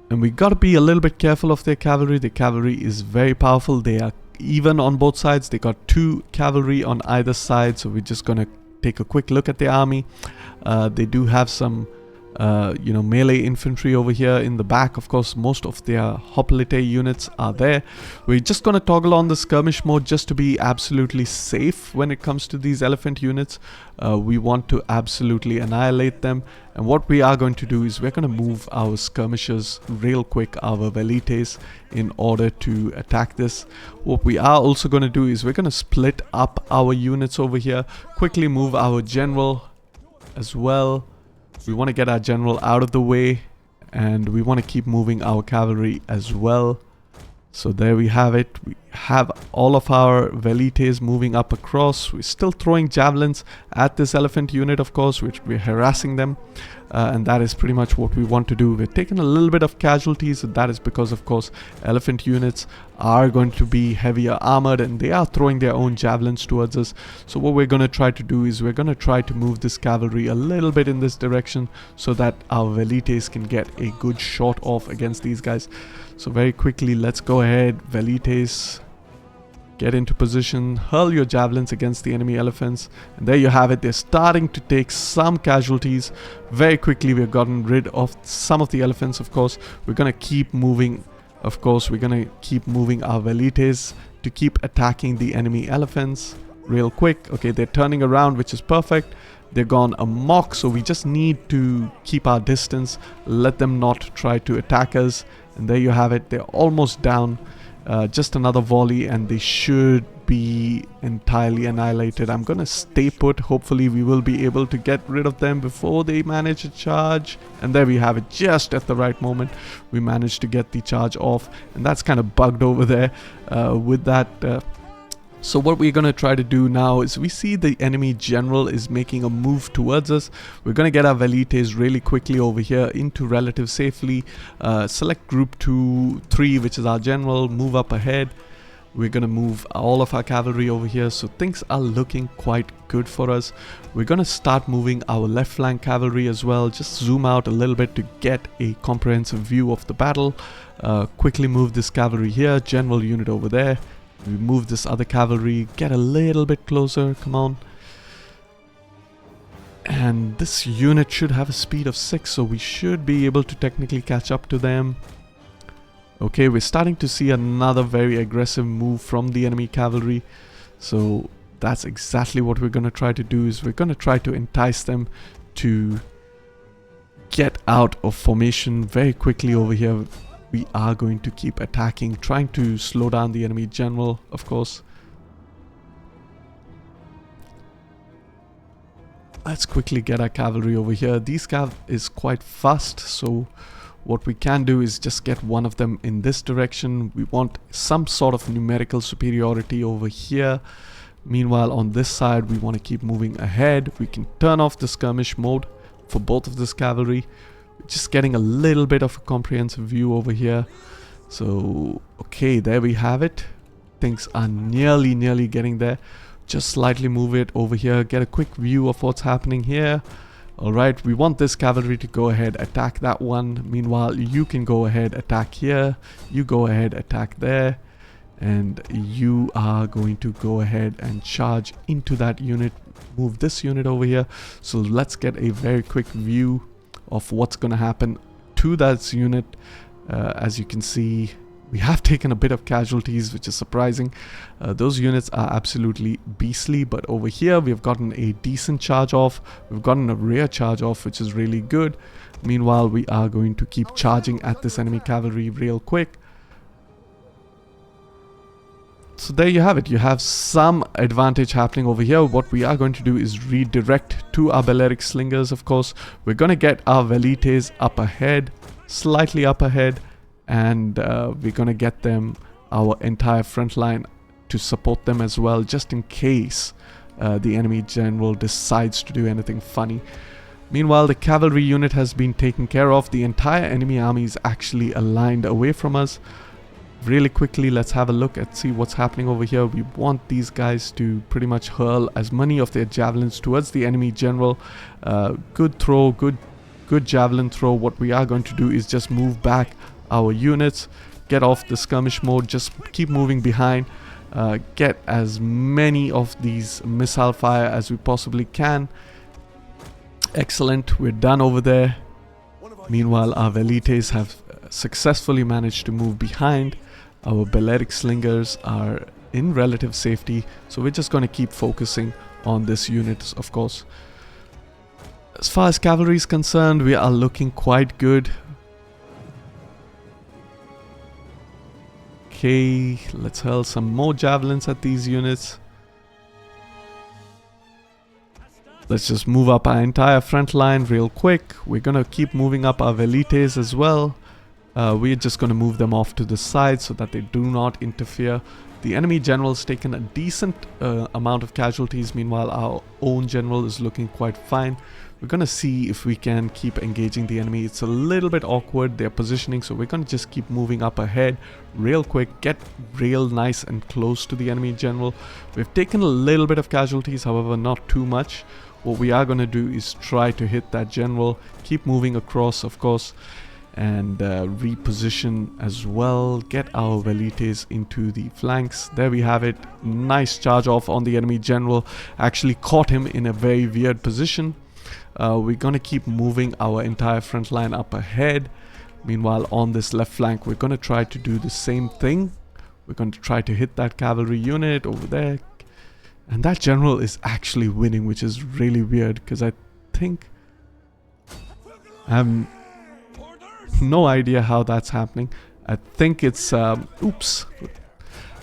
And we got to be a little bit careful of their cavalry. The cavalry is very powerful. They are even on both sides. They got 2 cavalry on either side. So we're just going to take a quick look at the army. They do have some you know, melee infantry over here in the back. Of course, most of their hoplite units are there. We're just going to toggle on the skirmish mode just to be absolutely safe when it comes to these elephant units. We want to absolutely annihilate them, and what we are going to do is we're going to move our skirmishers real quick, our velites, in order to attack this. What we are also going to do is we're going to split up our units over here, quickly move our general as well. We want to get our general out of the way, and we want to keep moving our cavalry as well. So there we have it. We have all of our velites moving up across. We're still throwing javelins at this elephant unit, of course, which we're harassing them. And that is pretty much what we want to do. We're taking a little bit of casualties, and that is because, of course, elephant units are going to be heavier armored, and they are throwing their own javelins towards us. So what we're going to try to do is we're going to try to move this cavalry a little bit in this direction so that our velites can get a good shot off against these guys. So very quickly, let's go ahead. Velites, get into position, hurl your javelins against the enemy elephants, and there you have it. They're starting to take some casualties. Very quickly, we've gotten rid of some of the elephants. Of course, we're going to keep moving. Of course, we're going to keep moving our velites to keep attacking the enemy elephants real quick. Okay, they're turning around, which is perfect. They're gone amok, so we just need to keep our distance, let them not try to attack us. And there you have it. They're almost down. Just another volley and they should be entirely annihilated. I'm gonna stay put. Hopefully we will be able to get rid of them before they manage to charge. And there we have it. Just at the right moment we managed to get the charge off, and that's kind of bugged over there with that. So what we're going to try to do now is we see the enemy general is making a move towards us. We're going to get our velites really quickly over here into relative safely. Select group 2, 3, which is our general, move up ahead. We're going to move all of our cavalry over here. So things are looking quite good for us. We're going to start moving our left flank cavalry as well. Just zoom out a little bit to get a comprehensive view of the battle. Quickly move this cavalry here, general unit over there. We move this other cavalry, get a little bit closer, come on. And this unit should have a speed of 6, so we should be able to technically catch up to them. Okay, we're starting to see another very aggressive move from the enemy cavalry. So that's exactly what we're going to try to do, is we're going to try to entice them to get out of formation very quickly over here. We are going to keep attacking, trying to slow down the enemy general, of course. Let's quickly get our cavalry over here. These cav is quite fast, so what we can do is just get one of them in this direction. We want some sort of numerical superiority over here. Meanwhile, on this side, we want to keep moving ahead. We can turn off the skirmish mode for both of this cavalry. Just getting a little bit of a comprehensive view over here. So okay, there we have it. Things are nearly getting there. Just slightly move it over here, get a quick view of what's happening here. Alright, we want this cavalry to go ahead, attack that one. Meanwhile, you can go ahead, attack here. You go ahead, attack there. and you are going to go ahead and charge into that unit. Move this unit over here. So let's get a very quick view of what's going to happen to that unit. As you can see, we have taken a bit of casualties, which is surprising. Those units are absolutely beastly, but over here we've gotten a decent charge off. We've gotten a rear charge off, which is really good. Meanwhile, we are going to keep charging at this enemy cavalry real quick. So there you have it. You have some advantage happening over here. What we are going to do is redirect to our Balearic slingers, of course. We're going to get our Velites up ahead, slightly up ahead, and we're going to get them, our entire front line, to support them as well, just in case the enemy general decides to do anything funny. Meanwhile, the cavalry unit has been taken care of. The entire enemy army is actually aligned away from us. Really quickly, let's have a look and see what's happening over here. We want these guys to pretty much hurl as many of their javelins towards the enemy general. Good throw, good javelin throw. What we are going to do is just move back our units, get off the skirmish mode, just keep moving behind, get as many of these missile fire as we possibly can. Excellent, we're done over there. Meanwhile, our Velites have successfully managed to move behind. Our Balearic slingers are in relative safety, so we're just going to keep focusing on this unit, of course. As far as cavalry is concerned, we are looking quite good. Okay, let's hurl some more javelins at these units. Let's just move up our entire front line real quick. We're going to keep moving up our Velites as well. We're just going to move them off to the side so that they do not interfere. The enemy general's taken a decent amount of casualties. Meanwhile, our own general is looking quite fine. We're going to see if we can keep engaging the enemy. It's a little bit awkward, their positioning, so we're going to just keep moving up ahead real quick, get real nice and close to the enemy general. We've taken a little bit of casualties, however, not too much. What we are going to do is try to hit that general, keep moving across, of course, and reposition as well, get our Velites into the flanks. There we have it. Nice charge off on the enemy general. Actually caught him in a very weird position. We're going to keep moving our entire front line up ahead. Meanwhile, on this left flank, we're going to try to do the same thing. We're going to try to hit that cavalry unit over there. And that general is actually winning, which is really weird, because I think no idea how that's happening. I think it's oops.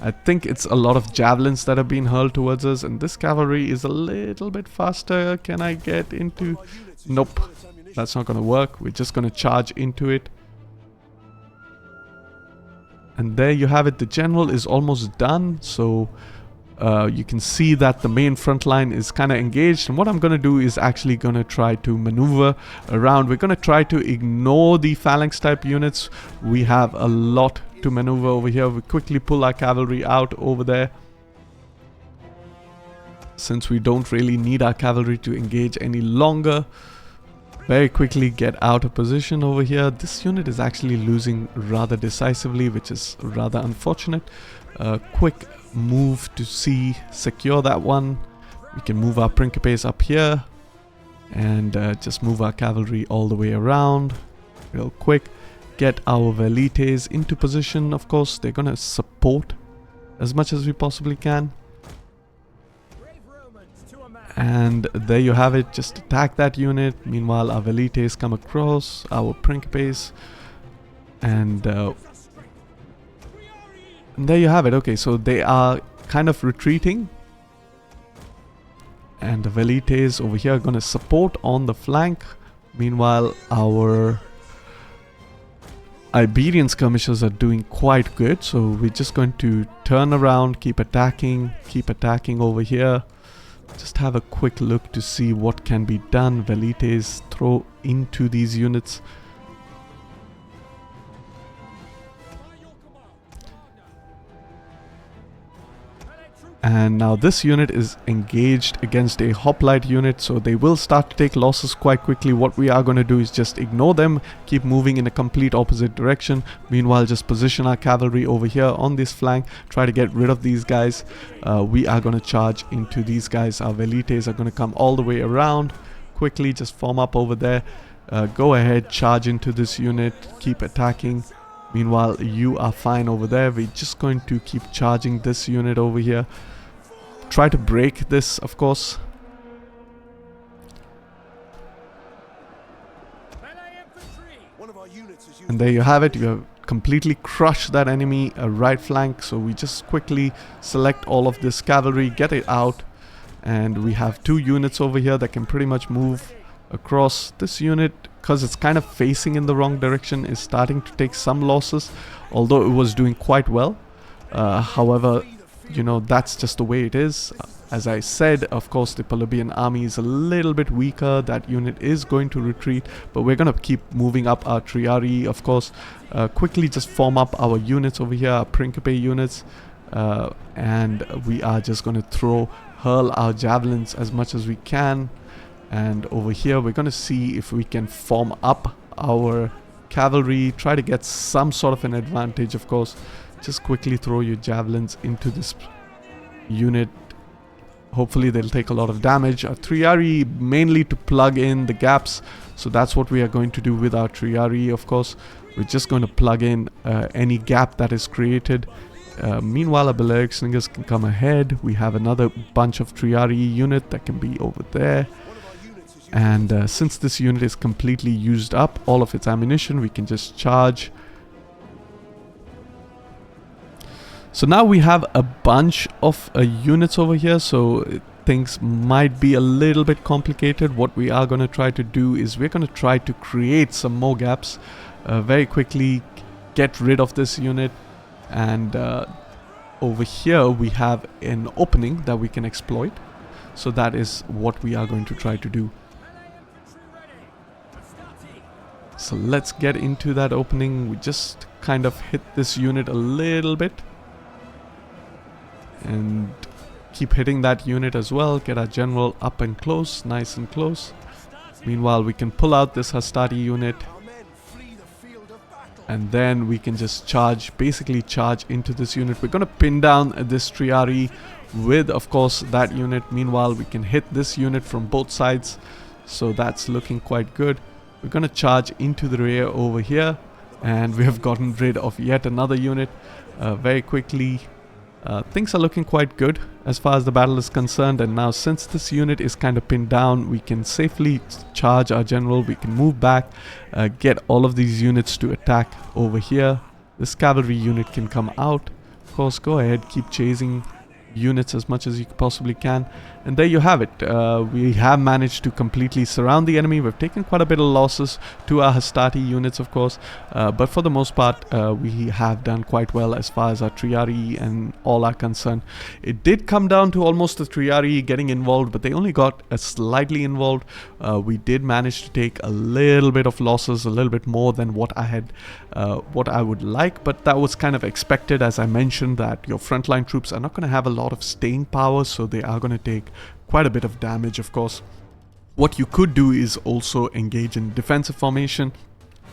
I think it's a lot of javelins that have been hurled towards us, and this cavalry is a little bit faster. Can I get into? Nope, that's not gonna work. We're just gonna charge into it. And there you have it. The general is almost done, so you can see that the main front line is kind of engaged, and what I'm going to do is actually going to try to maneuver around. We're going to try to ignore the phalanx type units. We have a lot to maneuver over here. We quickly pull our cavalry out over there, since we don't really need our cavalry to engage any longer. Very quickly get out of position over here. This unit is actually losing rather decisively, which is rather unfortunate. Quick move to secure that one. We can move our Principes up here and just move our cavalry all the way around real quick. Get our Velites into position. Of course, they're gonna support as much as we possibly can. And there you have it. Just attack that unit. Meanwhile, our Velites come across, our Principes, and there you have it. Okay, so they are kind of retreating, and the Velites over here are going to support on the flank. Meanwhile, our Iberian skirmishers are doing quite good, so we're just going to turn around, keep attacking over here. Just have a quick look to see what can be done. Velites throw into these units. And now this unit is engaged against a hoplite unit, so they will start to take losses quite quickly. What we are going to do is just ignore them, keep moving in a complete opposite direction. Meanwhile, just position our cavalry over here on this flank, try to get rid of these guys. We are going to charge into these guys. Our velites are going to come all the way around. Quickly just form up over there. Go ahead, charge into this unit, keep attacking. Meanwhile, you are fine over there. We're just going to keep charging this unit over here. Try to break this, of course. And there you have it. You have completely crushed that enemy right flank. So we just quickly select all of this cavalry, get it out. And we have 2 units over here that can pretty much move across. This unit, because it's kind of facing in the wrong direction, is starting to take some losses, although it was doing quite well. However, you know, that's just the way it is. As I said, of course, the Polybian army is a little bit weaker. That unit is going to retreat, but we're going to keep moving up our triarii, of course. Quickly just form up our units over here, our Principe units, and we are just going to hurl our javelins as much as we can. And over here, we're going to see if we can form up our cavalry, try to get some sort of an advantage, of course. Just quickly throw your javelins into this unit. Hopefully they'll take a lot of damage. Our triarii mainly to plug in the gaps. So that's what we are going to do with our triarii, of course. We're just going to plug in any gap that is created. Meanwhile, our Balearic Slingers can come ahead. We have another bunch of triarii unit that can be over there. And since this unit is completely used up, all of its ammunition, we can just charge. So now we have a bunch of units over here, so things might be a little bit complicated. What we are going to try to do is we're going to try to create some more gaps very quickly, get rid of this unit, and over here we have an opening that we can exploit. So that is what we are going to try to do. So let's get into that opening. We just kind of hit this unit a little bit. And keep hitting that unit as well. Get our general up and close, nice and close. Meanwhile, we can pull out this Hastati unit. And then we can just charge, basically charge into this unit. We're going to pin down this triarii with, of course, that unit. Meanwhile, we can hit this unit from both sides. So that's looking quite good. We're going to charge into the rear over here. And we have gotten rid of yet another unit very quickly. Things are looking quite good as far as the battle is concerned, and now since this unit is kind of pinned down, we can safely charge our general. We can move back, get all of these units to attack over here. This cavalry unit can come out. Of course, go ahead, keep chasing units as much as you possibly can. And there you have it. We have managed to completely surround the enemy. We've taken quite a bit of losses to our Hastati units, of course, but for the most part we have done quite well as far as our triarii and all are concerned. It did come down to almost the triarii getting involved, but they only got slightly involved. We did manage to take a little bit of losses, a little bit more than what I would like, but that was kind of expected. As I mentioned, that your frontline troops are not going to have a lot of staying power, so they are going to take quite a bit of damage, of course. What you could do is also engage in defensive formation.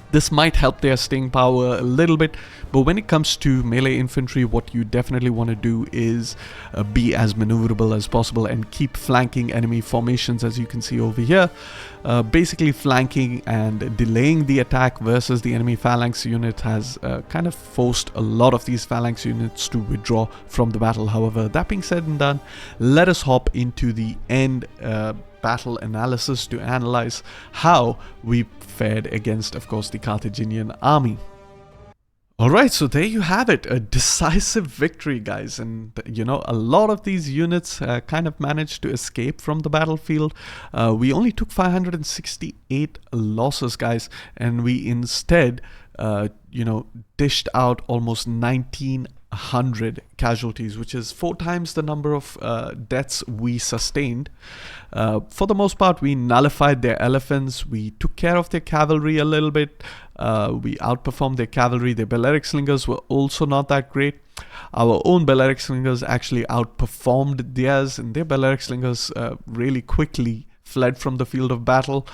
This might help their staying power a little bit, but when it comes to melee infantry, what you definitely want to do is be as maneuverable as possible and keep flanking enemy formations, as you can see over here. Basically flanking and delaying the attack versus the enemy phalanx unit has kind of forced a lot of these phalanx units to withdraw from the battle. However, that being said and done, let us hop into the end battle analysis to analyze how we fared against, of course, the Carthaginian army. Alright, so there you have it, a decisive victory, guys, and you know, a lot of these units kind of managed to escape from the battlefield. We only took 568 losses, guys, and we instead you know, dished out almost 1900 casualties, which is 4 times the number of deaths we sustained. For the most part, we nullified their elephants. We took care of their cavalry a little bit. We outperformed their cavalry. Their Balearic Slingers were also not that great. Our own Balearic slingers actually outperformed theirs, and their Balearic slingers really quickly fled from the field of battle.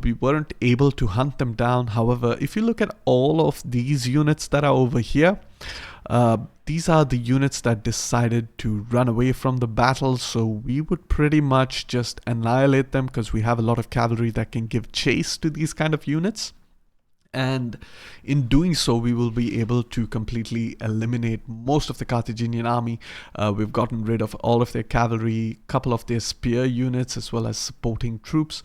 We weren't able to hunt them down. However, if you look at all of these units that are over here, these are the units that decided to run away from the battle, so we would pretty much just annihilate them because we have a lot of cavalry that can give chase to these kind of units. And in doing so, we will be able to completely eliminate most of the Carthaginian army. We've gotten rid of all of their cavalry, couple of their spear units, as well as supporting troops.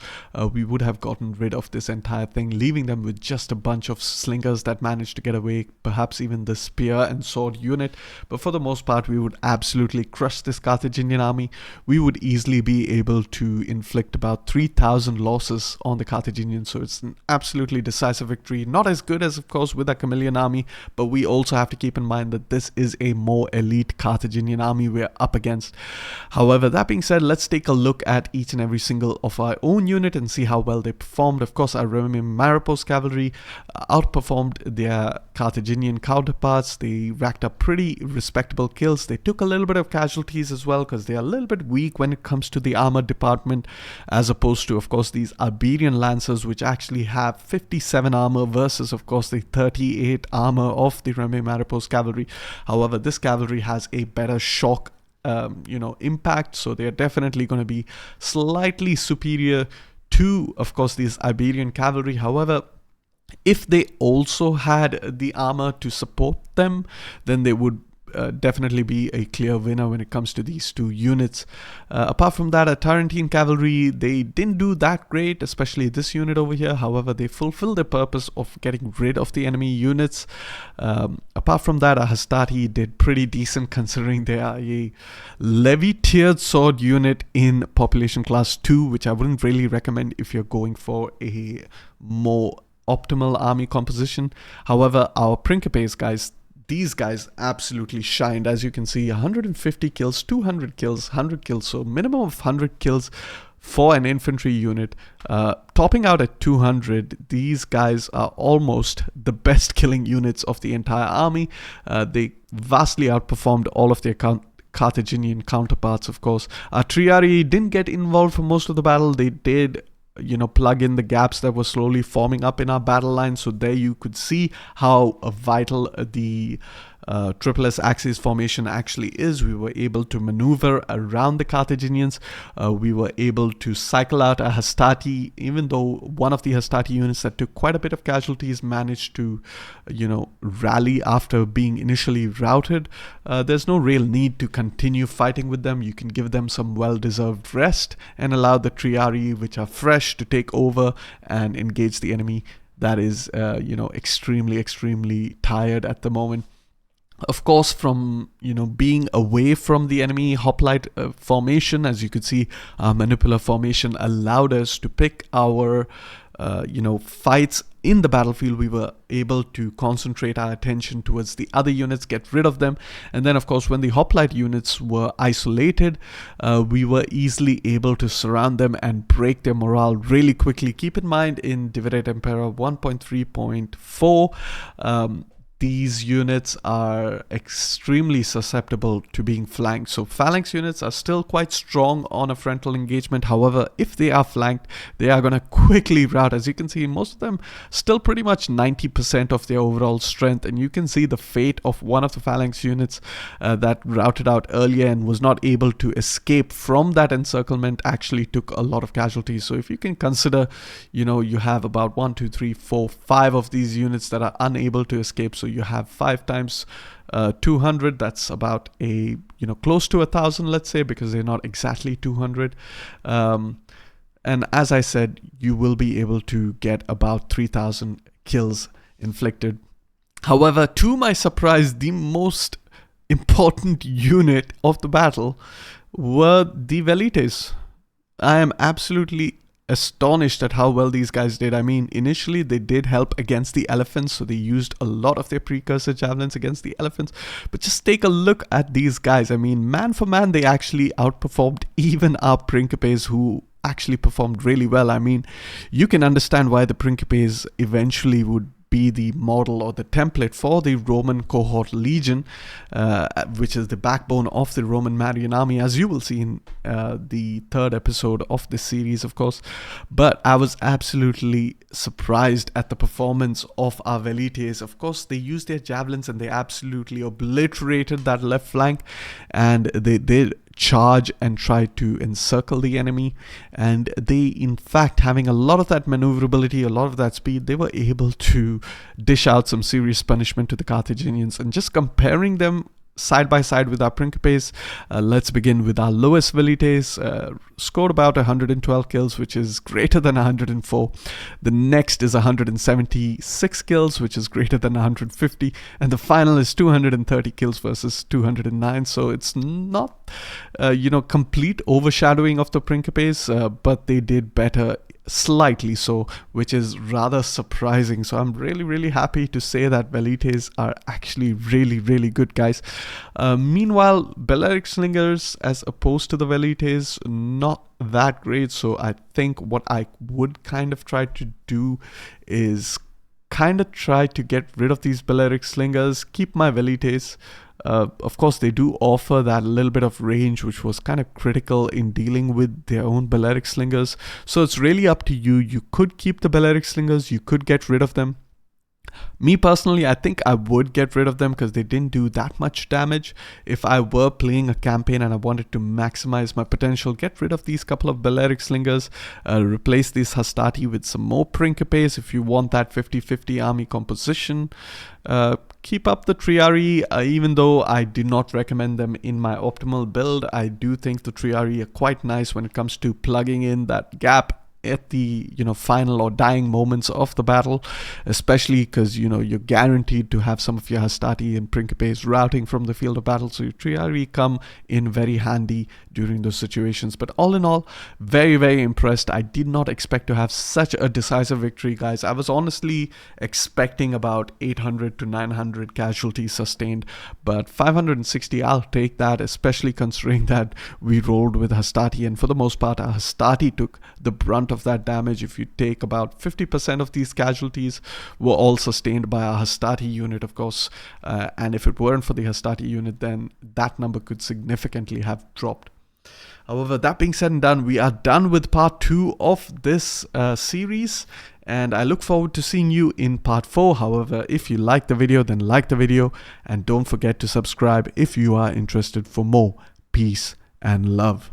We would have gotten rid of this entire thing, leaving them with just a bunch of slingers that managed to get away, perhaps even the spear and sword unit. But for the most part, we would absolutely crush this Carthaginian army. We would easily be able to inflict about 3,000 losses on the Carthaginians, so it's an absolutely decisive victory. Not as good as, of course, with the Camillian army, but we also have to keep in mind that this is a more elite Carthaginian army we're up against. However, that being said, let's take a look at each and every single of our own unit and see how well they performed. Of course, our Roman Maripos cavalry outperformed their Carthaginian counterparts. They racked up pretty respectable kills. They took a little bit of casualties as well because they are a little bit weak when it comes to the armor department, as opposed to, of course, these Iberian lancers, which actually have 57 armor versus, of course, the 38 armor of the Rome Maripos cavalry. However, this cavalry has a better shock impact, so they are definitely going to be slightly superior to, of course, these Iberian cavalry. However, if they also had the armor to support them, then they would definitely be a clear winner when it comes to these two units. Apart from that, a Tarentine cavalry, they didn't do that great, especially this unit over here. However, they fulfilled the purpose of getting rid of the enemy units. Apart from that, a Hastati did pretty decent considering they are a Levy tiered sword unit in population class 2, which I wouldn't really recommend if you're going for a more optimal army composition. However, our Principes guys, these guys absolutely shined. As you can see, 150 kills, 200 kills, 100 kills, so minimum of 100 kills for an infantry unit. Topping out at 200, these guys are almost the best killing units of the entire army. They vastly outperformed all of their Carthaginian counterparts, of course. Our Triarii didn't get involved for most of the battle. They did plug in the gaps that were slowly forming up in our battle line. So there you could see how vital the Triple S axis formation actually is. We were able to maneuver around the Carthaginians. We were able to cycle out a Hastati, even though one of the Hastati units that took quite a bit of casualties managed to, rally after being initially routed. There's no real need to continue fighting with them. You can give them some well-deserved rest and allow the Triarii, which are fresh, to take over and engage the enemy that is, extremely tired at the moment. Of course, from being away from the enemy hoplite formation, as you could see, our manipular formation allowed us to pick our fights in the battlefield. We were able to concentrate our attention towards the other units, get rid of them, and then of course when the hoplite units were isolated, we were easily able to surround them and break their morale really quickly. Keep in mind, in Divided Impera 1.3.4, these units are extremely susceptible to being flanked. So phalanx units are still quite strong on a frontal engagement. However, if they are flanked, they are going to quickly rout. As you can see, most of them still pretty much 90% of their overall strength. And you can see the fate of one of the phalanx units that routed out earlier and was not able to escape from that encirclement actually took a lot of casualties. So if you can consider, you have about 1, 2, 3, 4, 5 of these units that are unable to escape. So you have 5 times 200, that's about close to 1,000, let's say, because they're not exactly 200. And as I said, you will be able to get about 3,000 kills inflicted. However, to my surprise, the most important unit of the battle were the Velites. I am absolutely astonished at how well these guys did. I mean, initially they did help against the elephants, so they used a lot of their precursor javelins against the elephants. But just take a look at these guys. I mean, man for man, they actually outperformed even our Principes, who actually performed really well. I mean, you can understand why the Principes eventually would be the model or the template for the Roman cohort legion, which is the backbone of the Roman Marian army, as you will see in the third episode of this series, of course. But I was absolutely surprised at the performance of our velites. Of course, they used their javelins and they absolutely obliterated that left flank, and they did charge and try to encircle the enemy, and they, in fact, having a lot of that maneuverability, a lot of that speed, they were able to dish out some serious punishment to the Carthaginians. And just comparing them side by side with our Principes, let's begin with our lowest velites. Scored about 112 kills, which is greater than 104. The next is 176 kills, which is greater than 150, and the final is 230 kills versus 209. So it's not complete overshadowing of the Principes, but they did better, slightly so, which is rather surprising. So I'm really happy to say that velites are actually really good, guys. Meanwhile, Balearic slingers, as opposed to the velites, not that great. So I think what I would kind of try to do is kind of try to get rid of these Balearic slingers, keep my velites. Of course, they do offer that little bit of range, which was kind of critical in dealing with their own Balearic slingers. So it's really up to you. You could keep the Balearic slingers, you could get rid of them. Me personally, I think I would get rid of them because they didn't do that much damage. If I were playing a campaign and I wanted to maximize my potential, get rid of these couple of Balearic slingers, replace these Hastati with some more Principes if you want that 50-50 army composition. Keep up the Triarii, even though I do not recommend them in my optimal build. I do think the Triarii are quite nice when it comes to plugging in that gap at the final or dying moments of the battle, especially because you're guaranteed to have some of your Hastati and Principes routing from the field of battle, so your Triarii come in very handy during those situations. But all in all, very impressed. I did not expect to have such a decisive victory, guys. I was honestly expecting about 800 to 900 casualties sustained, but 560, I'll take that, especially considering that we rolled with Hastati, and for the most part our Hastati took the brunt of that damage. If you take about 50% of these casualties were all sustained by our Hastati unit, of course, and if it weren't for the Hastati unit, then that number could significantly have dropped. However, that being said and done, we are done with part 2 of this series, and I look forward to seeing you in part 4. However, if you like the video, then like the video, and don't forget to subscribe if you are interested for more. Peace and love.